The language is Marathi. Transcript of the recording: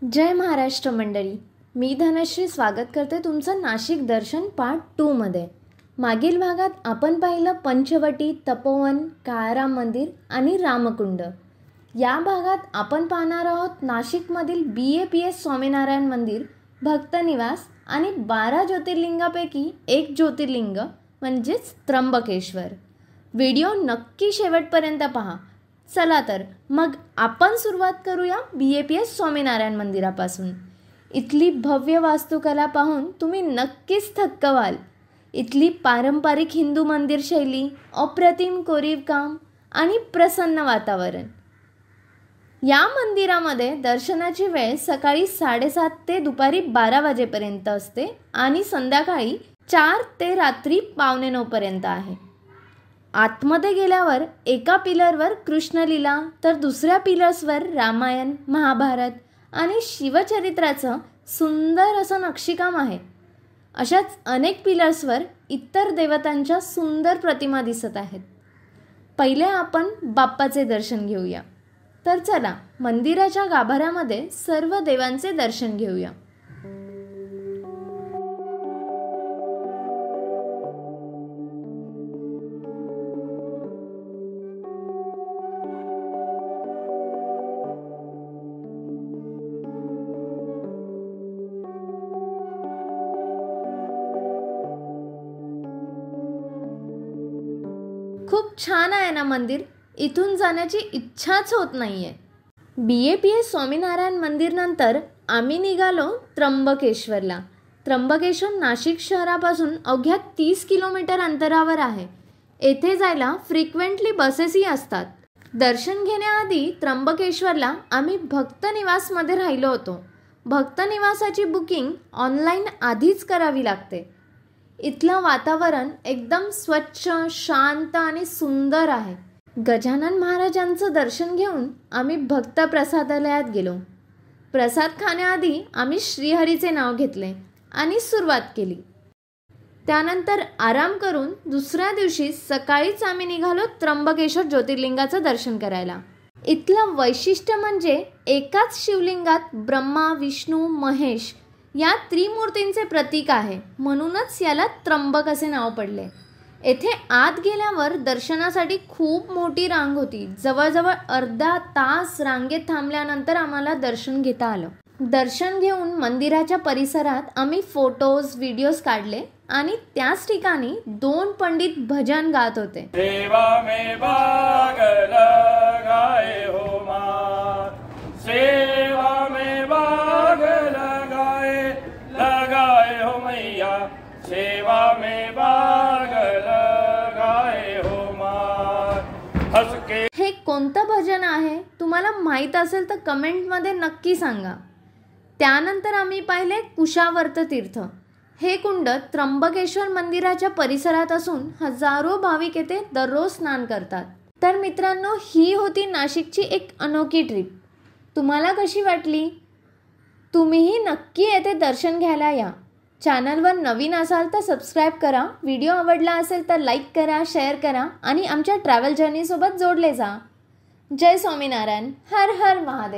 जय महाराष्ट्र मंडळी, मी धनश्री स्वागत करते तुमचं नाशिक दर्शन पार्ट 2 मध्ये। मागील भागात आपण पाहिलं पंचवटी, तपोवन, काळाराम मंदिर आणि रामकुंड। या भागात आपण पाहणार आहोत नाशिकमधील BAPS स्वामीनारायण मंदिर, भक्तनिवास आणि 12 ज्योतिर्लिंगापैकी एक ज्योतिर्लिंग म्हणजेच त्र्यंबकेश्वर। व्हिडिओ नक्की शेवटपर्यंत पहा। चला तर मग आपण सुरुवात करूया BAPS स्वामीनारायण मंदिरापासून। इथली भव्य वास्तुकला पाहून तुम्ही नक्कीच थक्क व्हाल। इथली पारंपरिक हिंदू मंदिर शैली, अप्रतिम कोरीवकाम आणि प्रसन्न वातावरण। या मंदिरामध्ये दर्शनाची वेळ सकाळी 7:30 ते दुपारी 12 वाजेपर्यंत असते आणि संध्याकाळी 4 ते रात्री 8:45 पर्यंत आहे। आतमध्ये गेल्यावर एका पिलरवर कृष्णलीला तर दुसऱ्या पिलर्सवर रामायण, महाभारत आणि शिवचरित्राचं सुंदर असं नक्षीकाम आहे। अशाच अनेक पिलर्सवर इतर देवतांच्या सुंदर प्रतिमा दिसत आहेत। पहिले आपण बाप्पाचे दर्शन घेऊया। तर चला मंदिराच्या गाभाऱ्यामध्ये सर्व देवांचे दर्शन घेऊया। खूप छान आहे ना मंदिर, इथून जाण्याची इच्छाच होत नाहीये। BAPS स्वामीनारायण मंदिर नंतर आम्ही निघालो त्र्यंबकेश्वरला। त्र्यंबकेश्वर नाशिक शहरापासून अवघ्या 30 किलोमीटर अंतरावर आहे। येथे जायला फ्रिक्वेंटली बसेसही असतात। दर्शन घेण्याआधी त्र्यंबकेश्वरला आम्ही भक्तनिवासमध्ये राहिलो होतो। भक्तनिवासाची बुकिंग ऑनलाईन आधीच करावी लागते। इथलं वातावरण एकदम स्वच्छ, शांत आणि सुंदर आहे। गजानन महाराजांचं दर्शन घेऊन आम्ही भक्त प्रसादालयात गेलो। प्रसाद खाण्याआधी आम्ही श्रीहरीचे नाव घेतले आणि सुरुवात केली। त्यानंतर आराम करून दुसऱ्या दिवशी सकाळीच आम्ही निघालो त्र्यंबकेश्वर ज्योतिर्लिंगाचं दर्शन करायला। इथलं वैशिष्ट्य म्हणजे एकाच शिवलिंगात ब्रह्मा, विष्णू, महेश या त्रिमूर्तींचे प्रतीक आहे, म्हणूनच याला त्र्यंबक असे नाव पडले। येथे आत गेल्यावर दर्शनासाठी खूप मोठी रांग होती। जवळजवळ अर्धा तास रांगेत थांबल्यानंतर आम्हाला दर्शन घेता आलं। दर्शन घेऊन मंदिराच्या परिसरात आम्ही फोटोज, व्हिडिओज काढले आणि त्याच ठिकाणी 2 पंडित भजन गात होते। सेवा में भाग लगाए हो मां, सेवा में भाग लगाए हो मैया, सेवा में भाग लगाए हो मां। हंस के हे कोणतं भजन आहे तुम्हाला माहीत असेल तर कमेंटमध्ये नक्की सांगा। त्यानंतर आम्ही पाहिले कुशावर्त तीर्थ। हे कुंड त्र्यंबकेश्वर मंदिराच्या परिसरात असून हजारो भाविक येथे दररोज स्नान करतात। तर मित्रांनो, ही होती नाशिकची एक अनोखी ट्रिप। तुम्हाला कशी वाटली? तुम्हीही नक्की येथे दर्शन घ्यायला या। चॅनलवर नवीन असाल तर सबस्क्राईब करा। व्हिडिओ आवडला असेल तर लाईक करा, शेअर करा आणि आमच्या ट्रॅव्हल जर्नीसोबत जोडले जा। जय स्वामीनारायण, हर हर महादेव।